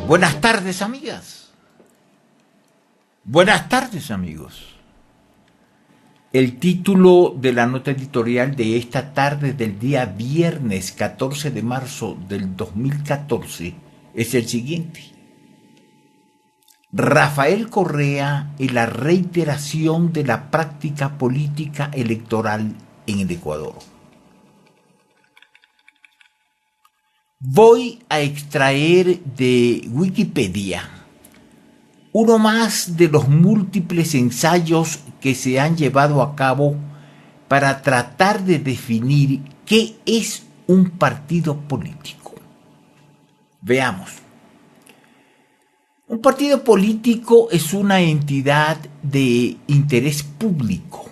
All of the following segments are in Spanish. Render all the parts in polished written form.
Buenas tardes, amigas. Buenas tardes, amigos. El título de la nota editorial de esta tarde del día viernes 14 de marzo del 2014 es el siguiente. Rafael Correa y la reiteración de la práctica política electoral en el Ecuador. Voy a extraer de Wikipedia uno más de los múltiples ensayos que se han llevado a cabo para tratar de definir qué es un partido político. Veamos. Un partido político es una entidad de interés público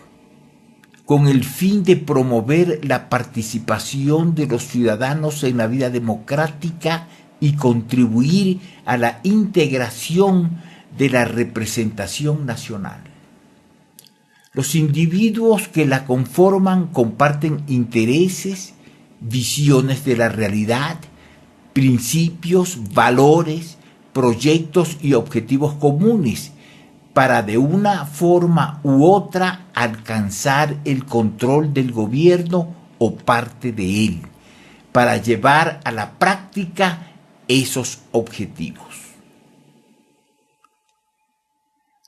con el fin de promover la participación de los ciudadanos en la vida democrática y contribuir a la integración de la representación nacional. Los individuos que la conforman comparten intereses, visiones de la realidad, principios, valores, proyectos y objetivos comunes para de una forma u otra alcanzar el control del gobierno o parte de él, para llevar a la práctica esos objetivos.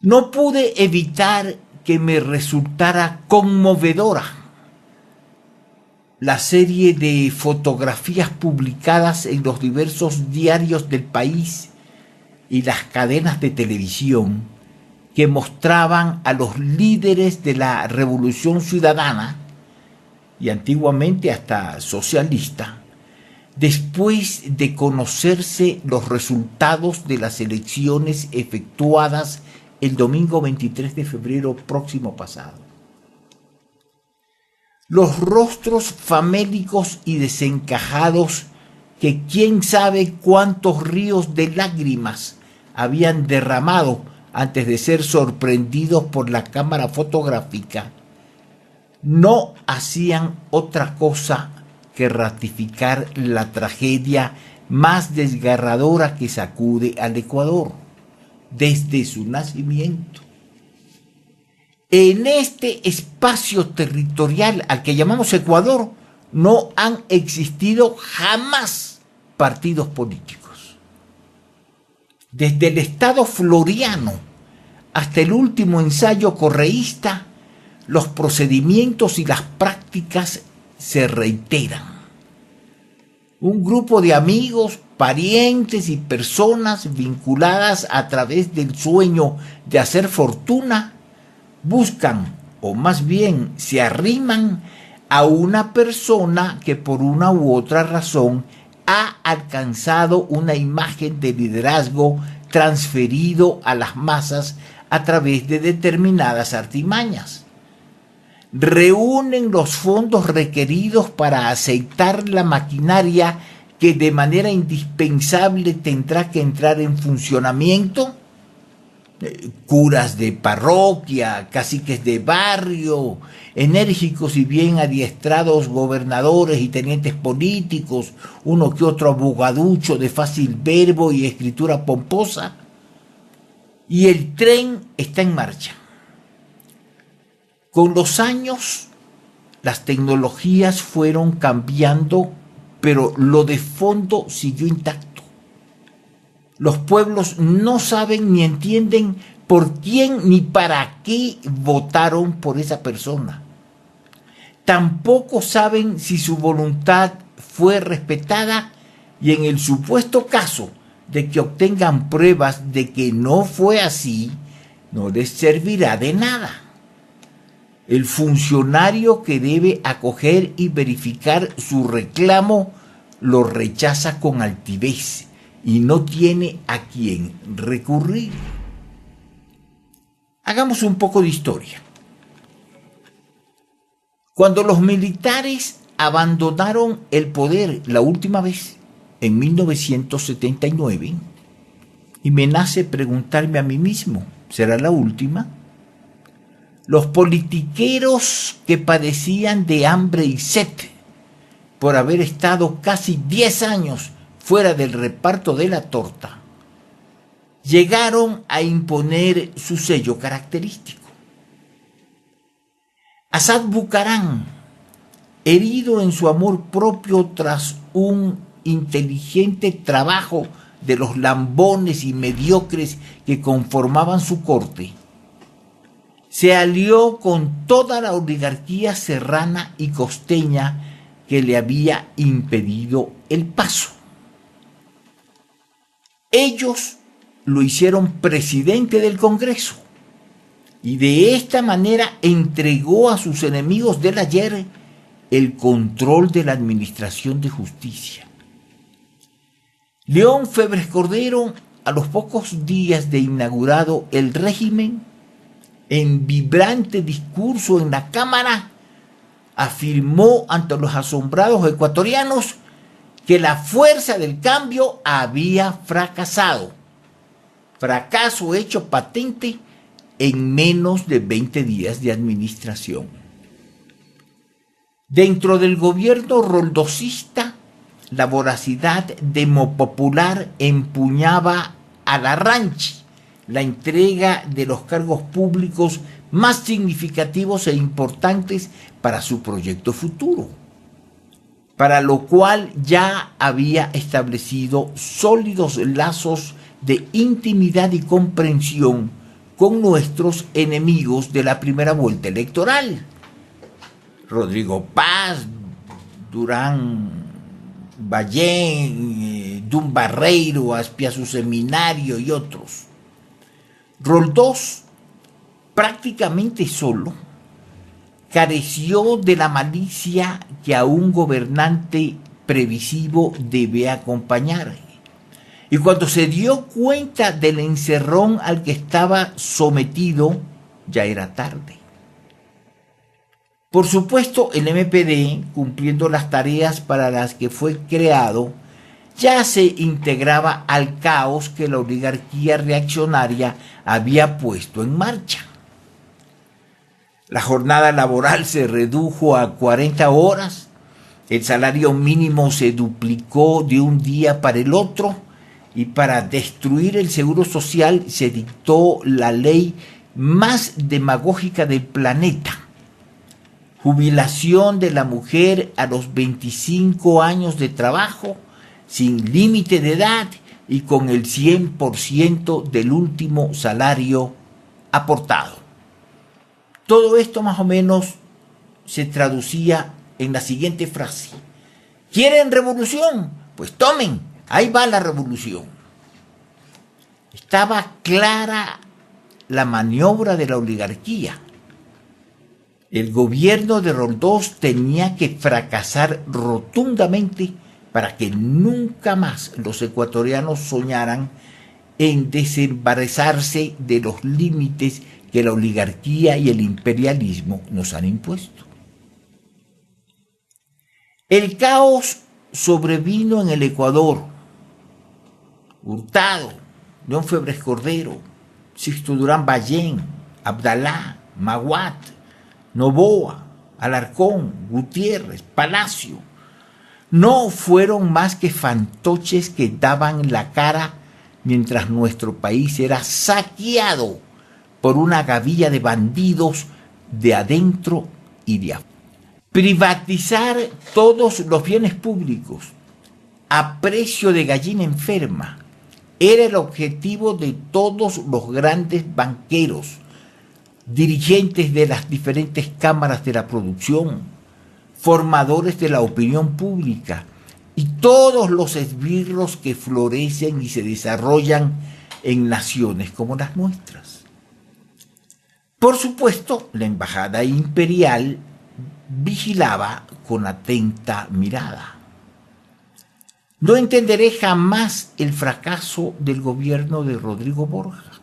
No pude evitar que me resultara conmovedora la serie de fotografías publicadas en los diversos diarios del país y las cadenas de televisión que mostraban a los líderes de la Revolución Ciudadana, y antiguamente hasta socialista, después de conocerse los resultados de las elecciones efectuadas el domingo 23 de febrero próximo pasado. Los rostros famélicos y desencajados que quién sabe cuántos ríos de lágrimas habían derramado antes de ser sorprendidos por la cámara fotográfica, no hacían otra cosa que ratificar la tragedia más desgarradora que sacude al Ecuador desde su nacimiento. En este espacio territorial al que llamamos Ecuador no han existido jamás partidos políticos. Desde el Estado Floriano hasta el último ensayo correísta, los procedimientos y las prácticas se reiteran. Un grupo de amigos, parientes y personas vinculadas a través del sueño de hacer fortuna buscan, o más bien se arriman a una persona que por una u otra razón ha alcanzado una imagen de liderazgo transferido a las masas a través de determinadas artimañas. Reúnen los fondos requeridos para aceitar la maquinaria que de manera indispensable tendrá que entrar en funcionamiento. Curas de parroquia, caciques de barrio, enérgicos y bien adiestrados gobernadores y tenientes políticos, uno que otro abogaducho de fácil verbo y escritura pomposa. Y el tren está en marcha. Con los años, las tecnologías fueron cambiando, pero lo de fondo siguió intacto. Los pueblos no saben ni entienden por quién ni para qué votaron por esa persona. Tampoco saben si su voluntad fue respetada y en el supuesto caso de que obtengan pruebas de que no fue así, no les servirá de nada. El funcionario que debe acoger y verificar su reclamo lo rechaza con altivez y no tiene a quién recurrir. Hagamos un poco de historia. Cuando los militares abandonaron el poder la última vez, en 1979, y me nace preguntarme a mí mismo, ¿será la última? Los politiqueros que padecían de hambre y sed por haber estado casi 10 años fuera del reparto de la torta, llegaron a imponer su sello característico. Asad Bucaram, herido en su amor propio tras un inteligente trabajo de los lambones y mediocres que conformaban su corte, se alió con toda la oligarquía serrana y costeña que le había impedido el paso. Ellos lo hicieron presidente del Congreso y de esta manera entregó a sus enemigos del ayer el control de la administración de justicia. León Febres Cordero, a los pocos días de inaugurado el régimen, en vibrante discurso en la Cámara, afirmó ante los asombrados ecuatorianos que la fuerza del cambio había fracasado. Fracaso hecho patente en menos de 20 días de administración. Dentro del gobierno roldosista, la voracidad demopopular empuñaba al arranque la entrega de los cargos públicos más significativos e importantes para su proyecto futuro, para lo cual ya había establecido sólidos lazos de intimidad y comprensión con nuestros enemigos de la primera vuelta electoral: Rodrigo Paz, Durán Ballén, Dun Barreiro, Aspiazu Seminario y otros. Roldós, prácticamente solo, careció de la malicia que a un gobernante previsivo debe acompañar. Y cuando se dio cuenta del encerrón al que estaba sometido, ya era tarde. Por supuesto, el MPD, cumpliendo las tareas para las que fue creado, ya se integraba al caos que la oligarquía reaccionaria había puesto en marcha. La jornada laboral se redujo a 40 horas, el salario mínimo se duplicó de un día para el otro, y para destruir el seguro social se dictó la ley más demagógica del planeta: jubilación de la mujer a los 25 años de trabajo, sin límite de edad y con el 100% del último salario aportado. Todo esto más o menos se traducía en la siguiente frase: ¿quieren revolución? Pues tomen, ahí va la revolución. Estaba clara la maniobra de la oligarquía. El gobierno de Roldós tenía que fracasar rotundamente para que nunca más los ecuatorianos soñaran en desembarazarse de los límites que la oligarquía y el imperialismo nos han impuesto. El caos sobrevino en el Ecuador. Hurtado, León Febres Cordero, Sixto Durán Ballén, Abdalá, Maguat, Noboa, Alarcón, Gutiérrez, Palacio, no fueron más que fantoches que daban la cara mientras nuestro país era saqueado por una gavilla de bandidos de adentro y de afuera. Privatizar todos los bienes públicos a precio de gallina enferma era el objetivo de todos los grandes banqueros, dirigentes de las diferentes cámaras de la producción, formadores de la opinión pública y todos los esbirros que florecen y se desarrollan en naciones como las nuestras. Por supuesto, la embajada imperial vigilaba con atenta mirada. No entenderé jamás el fracaso del gobierno de Rodrigo Borja,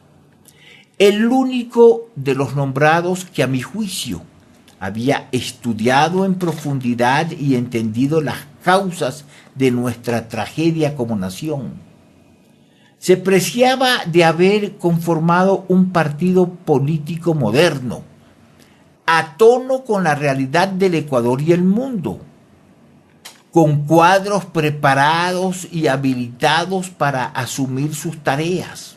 el único de los nombrados que a mi juicio había estudiado en profundidad y entendido las causas de nuestra tragedia como nación. Se preciaba de haber conformado un partido político moderno, a tono con la realidad del Ecuador y el mundo, con cuadros preparados y habilitados para asumir sus tareas.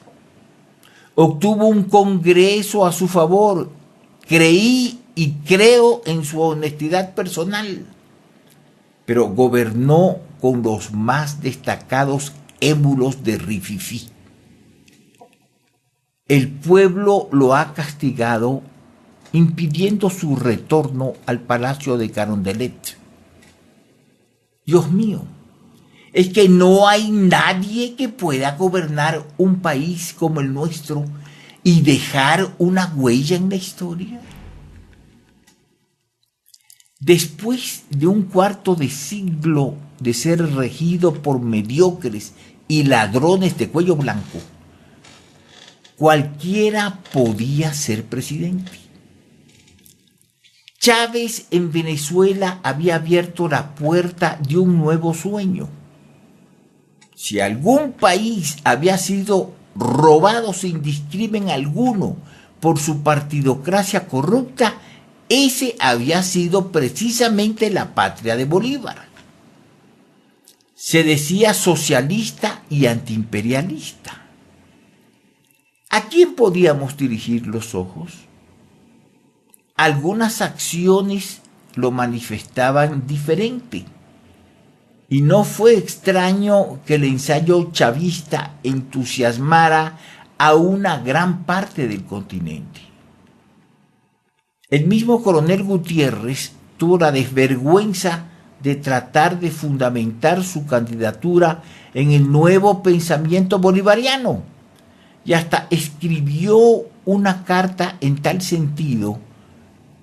obtuvo un Congreso a su favor. Creí y creo en su honestidad personal, pero gobernó con los más destacados émulos de rififí. El pueblo lo ha castigado impidiendo su retorno al palacio de Carondelet. Dios mío, es que no hay nadie que pueda gobernar un país como el nuestro y dejar una huella en la historia. Después de un cuarto de siglo de ser regido por mediocres y ladrones de cuello blanco, cualquiera podía ser presidente. Chávez en Venezuela había abierto la puerta de un nuevo sueño. Si algún país había sido robado sin discrimen alguno por su partidocracia corrupta, ese había sido precisamente la patria de Bolívar. Se decía socialista y antiimperialista. ¿A quién podíamos dirigir los ojos? Algunas acciones lo manifestaban diferente. Y no fue extraño que el ensayo chavista entusiasmara a una gran parte del continente. El mismo coronel Gutiérrez tuvo la desvergüenza de tratar de fundamentar su candidatura en el nuevo pensamiento bolivariano y hasta escribió una carta en tal sentido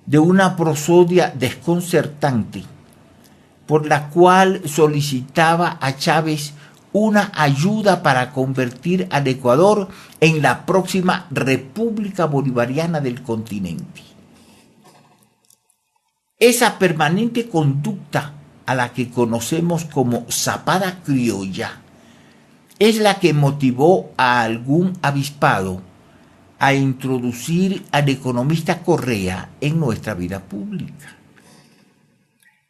de una prosodia desconcertante por la cual solicitaba a Chávez una ayuda para convertir al Ecuador en la próxima República Bolivariana del continente. Esa permanente conducta a la que conocemos como zapada criolla es la que motivó a algún avispado a introducir al economista Correa en nuestra vida pública.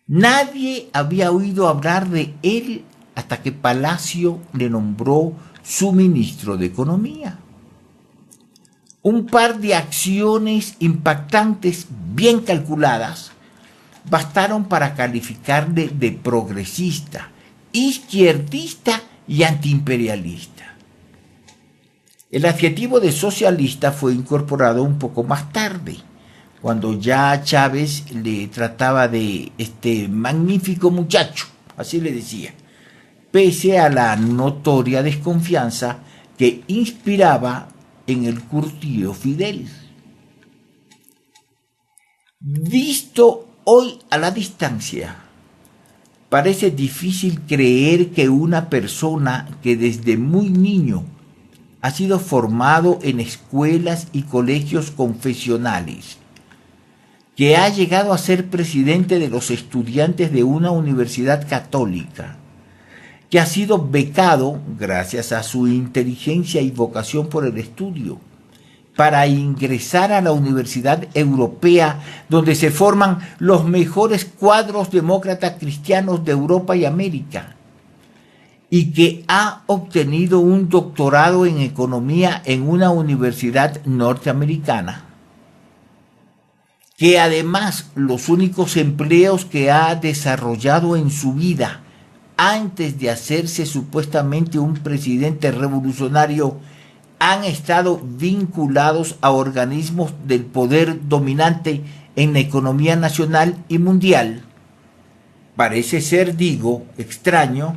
Nadie había oído hablar de él hasta que Palacio le nombró su ministro de Economía. Un par de acciones impactantes, bien calculadas, bastaron para calificarle de progresista, izquierdista y antiimperialista. El adjetivo de socialista fue incorporado un poco más tarde, cuando ya Chávez le trataba de este magnífico muchacho, así le decía, pese a la notoria desconfianza que inspiraba en el curtido Fidel. Visto hoy a la distancia, parece difícil creer que una persona que desde muy niño ha sido formado en escuelas y colegios confesionales, que ha llegado a ser presidente de los estudiantes de una universidad católica, que ha sido becado, gracias a su inteligencia y vocación por el estudio, para ingresar a la Universidad Europea, donde se forman los mejores cuadros demócratas cristianos de Europa y América, y que ha obtenido un doctorado en economía en una universidad norteamericana, que además los únicos empleos que ha desarrollado en su vida antes de hacerse supuestamente un presidente revolucionario han estado vinculados a organismos del poder dominante en la economía nacional y mundial. Parece ser, digo, extraño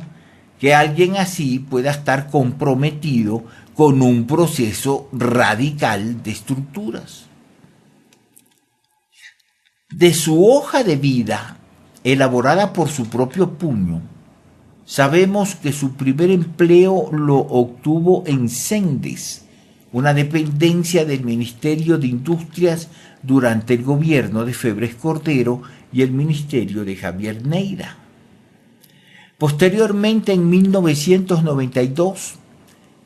que alguien así pueda estar comprometido con un proceso radical de estructuras. De su hoja de vida, elaborada por su propio puño, sabemos que su primer empleo lo obtuvo en Sendes, una dependencia del Ministerio de Industrias durante el gobierno de Febres Cordero y el ministerio de Javier Neira. Posteriormente, en 1992,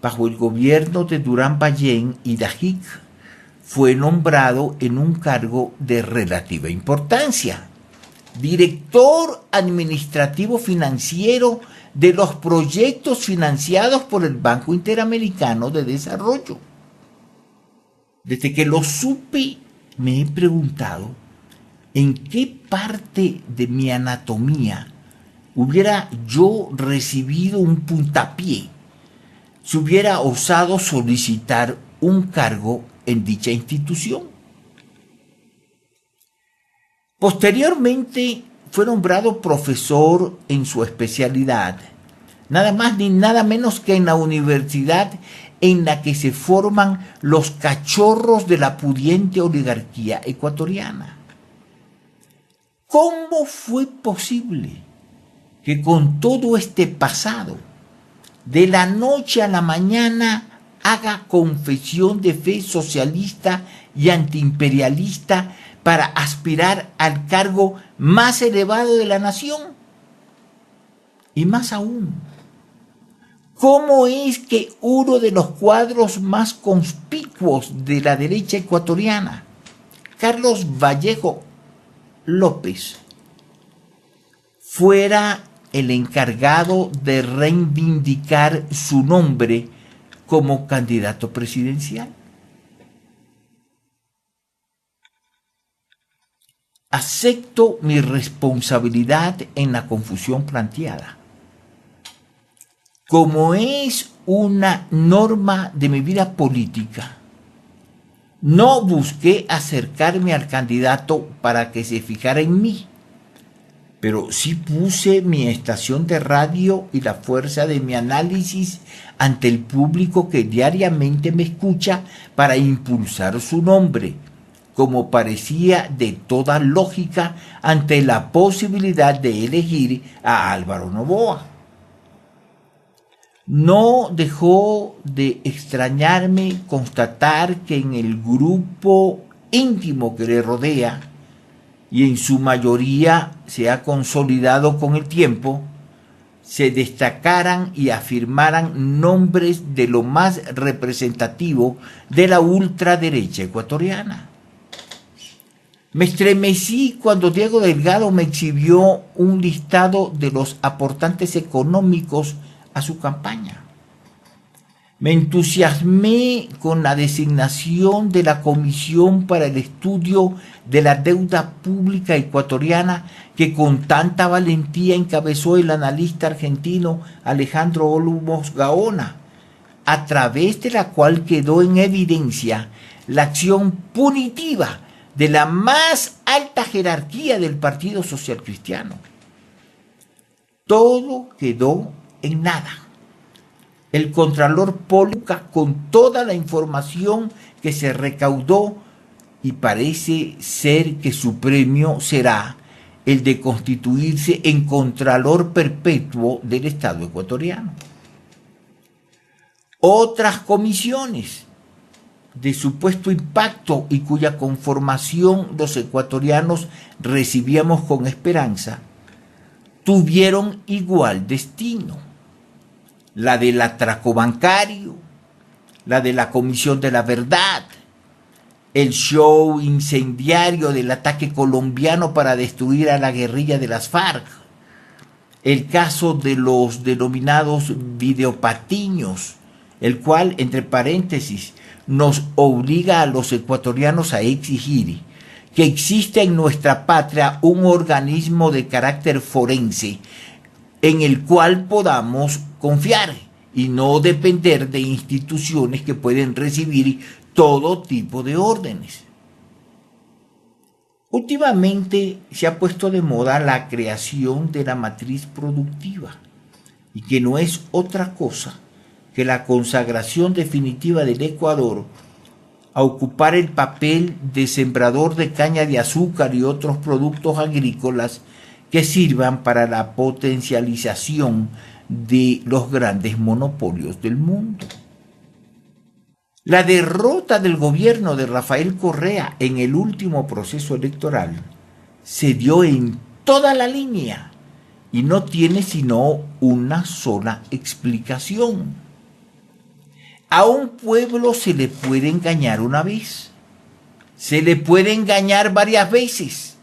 bajo el gobierno de Durán Ballén y Dajic, fue nombrado en un cargo de relativa importancia, director administrativo financiero de los proyectos financiados por el Banco Interamericano de Desarrollo. Desde que lo supe, me he preguntado en qué parte de mi anatomía hubiera yo recibido un puntapié si hubiera osado solicitar un cargo en dicha institución. Posteriormente fue nombrado profesor en su especialidad, nada más ni nada menos que en la universidad en la que se forman los cachorros de la pudiente oligarquía ecuatoriana. ¿Cómo fue posible que con todo este pasado, de la noche a la mañana, haga confesión de fe socialista y antiimperialista para aspirar al cargo más elevado de la nación? Y más aún, ¿cómo es que uno de los cuadros más conspicuos de la derecha ecuatoriana, Carlos Vallejo López, fuera el encargado de reivindicar su nombre como candidato presidencial? Acepto mi responsabilidad en la confusión planteada. Como es una norma de mi vida política, no busqué acercarme al candidato para que se fijara en mí, pero sí puse mi estación de radio y la fuerza de mi análisis ante el público que diariamente me escucha para impulsar su nombre, como parecía de toda lógica ante la posibilidad de elegir a Álvaro Noboa. No dejó de extrañarme constatar que en el grupo íntimo que le rodea, y en su mayoría se ha consolidado con el tiempo, se destacaran y afirmaran nombres de lo más representativo de la ultraderecha ecuatoriana. Me estremecí cuando Diego Delgado me exhibió un listado de los aportantes económicos a su campaña. Me entusiasmé con la designación de la Comisión para el Estudio de la Deuda Pública Ecuatoriana que con tanta valentía encabezó el analista argentino Alejandro Olmos Gaona, a través de la cual quedó en evidencia la acción punitiva de la más alta jerarquía del Partido Social Cristiano. Todo quedó en nada. El contralor Póluca, con toda la información que se recaudó, y parece ser que su premio será el de constituirse en contralor perpetuo del Estado ecuatoriano. Otras comisiones de supuesto impacto y cuya conformación los ecuatorianos recibíamos con esperanza, tuvieron igual destino. La del atraco bancario, la de la Comisión de la Verdad, el show incendiario del ataque colombiano para destruir a la guerrilla de las FARC, el caso de los denominados videopatiños, el cual, entre paréntesis, nos obliga a los ecuatorianos a exigir que exista en nuestra patria un organismo de carácter forense en el cual podamos confiar y no depender de instituciones que pueden recibir todo tipo de órdenes. Últimamente se ha puesto de moda la creación de la matriz productiva, y que no es otra cosa que la consagración definitiva del Ecuador a ocupar el papel de sembrador de caña de azúcar y otros productos agrícolas que sirvan para la potencialización de los grandes monopolios del mundo. La derrota del gobierno de Rafael Correa en el último proceso electoral se dio en toda la línea y no tiene sino una sola explicación. A un pueblo se le puede engañar una vez, se le puede engañar varias veces,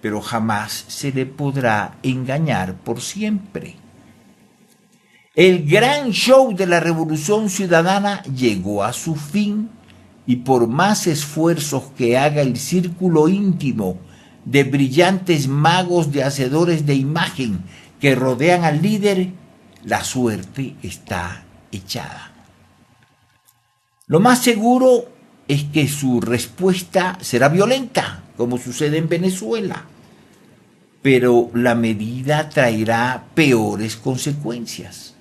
pero jamás se le podrá engañar por siempre. El gran show de la Revolución Ciudadana llegó a su fin y por más esfuerzos que haga el círculo íntimo de brillantes magos de hacedores de imagen que rodean al líder, la suerte está echada. Lo más seguro es que su respuesta será violenta, como sucede en Venezuela, pero la medida traerá peores consecuencias.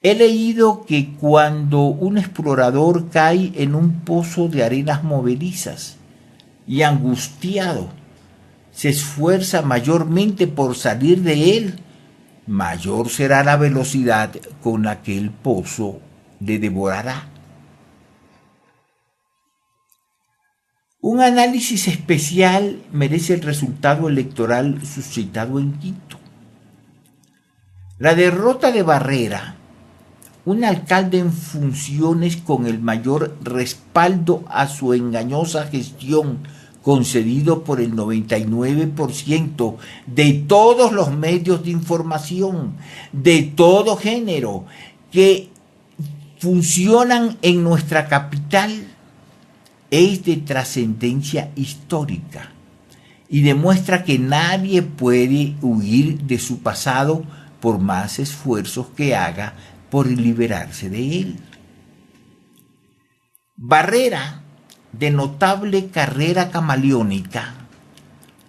He leído que cuando un explorador cae en un pozo de arenas movedizas y angustiado se esfuerza mayormente por salir de él, mayor será la velocidad con la que el pozo le devorará. Un análisis especial merece el resultado electoral suscitado en Quito. La derrota de Barrera, un alcalde en funciones con el mayor respaldo a su engañosa gestión, concedido por el 99% de todos los medios de información, de todo género, que funcionan en nuestra capital, es de trascendencia histórica y demuestra que nadie puede huir de su pasado por más esfuerzos que haga por liberarse de él. Barrera, de notable carrera camaleónica,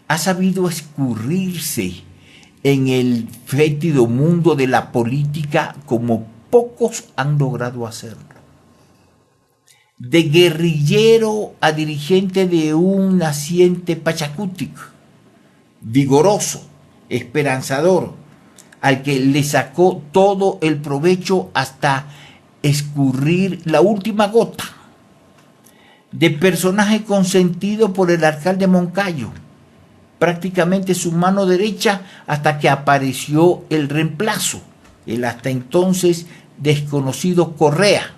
ha sabido escurrirse en el fétido mundo de la política como pocos han logrado hacerlo. De guerrillero a dirigente de un naciente Pachacutic, vigoroso, esperanzador, al que le sacó todo el provecho hasta escurrir la última gota. De personaje consentido por el alcalde Moncayo, prácticamente su mano derecha, hasta que apareció el reemplazo, el hasta entonces desconocido Correa.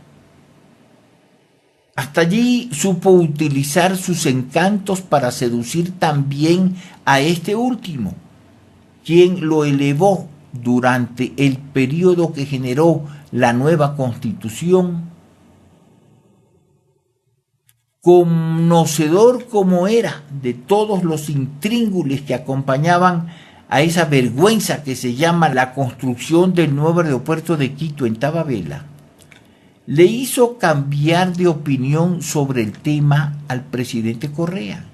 Hasta allí supo utilizar sus encantos para seducir también a este último, quien lo elevó durante el periodo que generó la nueva Constitución. Conocedor como era de todos los intríngulis que acompañaban a esa vergüenza que se llama la construcción del nuevo aeropuerto de Quito en Tababela, le hizo cambiar de opinión sobre el tema al presidente Correa,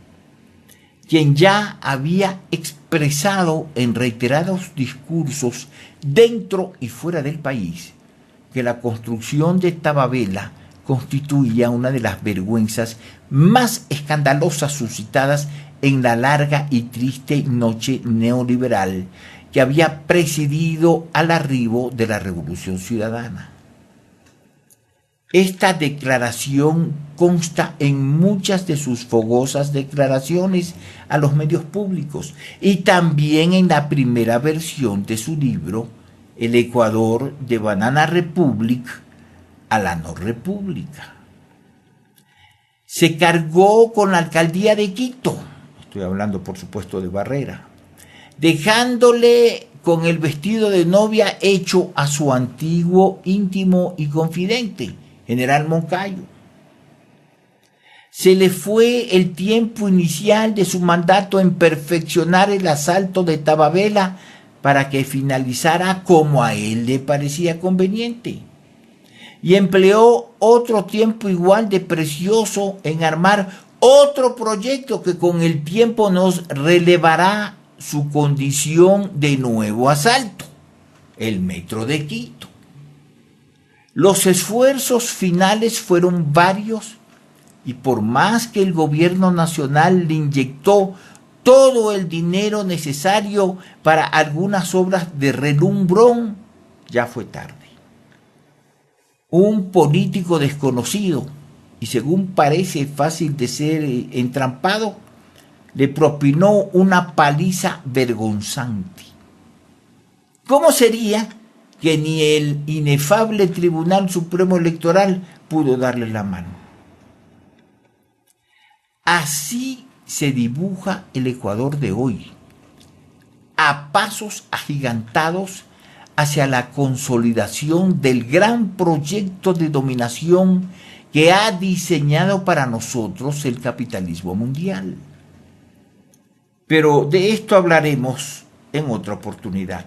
quien ya había expresado en reiterados discursos dentro y fuera del país que la construcción de Tababela constituía una de las vergüenzas más escandalosas suscitadas en la larga y triste noche neoliberal que había precedido al arribo de la Revolución Ciudadana. Esta declaración consta en muchas de sus fogosas declaraciones a los medios públicos y también en la primera versión de su libro El Ecuador de Banana Republic a la no república. Se cargó con la alcaldía de Quito, estoy hablando por supuesto de Barrera, dejándole con el vestido de novia hecho a su antiguo íntimo y confidente, general Moncayo. Se le fue el tiempo inicial de su mandato en perfeccionar el asalto de Tababela para que finalizara como a él le parecía conveniente. Y empleó otro tiempo igual de precioso en armar otro proyecto que con el tiempo nos relevará su condición de nuevo asalto, el Metro de Quito. Los esfuerzos finales fueron varios y por más que el gobierno nacional le inyectó todo el dinero necesario para algunas obras de relumbrón, ya fue tarde. Un político desconocido y según parece fácil de ser entrampado, le propinó una paliza vergonzante. ¿Cómo sería que ni el inefable Tribunal Supremo Electoral pudo darle la mano? Así se dibuja el Ecuador de hoy, a pasos agigantados hacia la consolidación del gran proyecto de dominación que ha diseñado para nosotros el capitalismo mundial. Pero de esto hablaremos en otra oportunidad.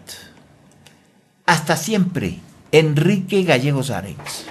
Hasta siempre, Enrique Gallegos Arenz.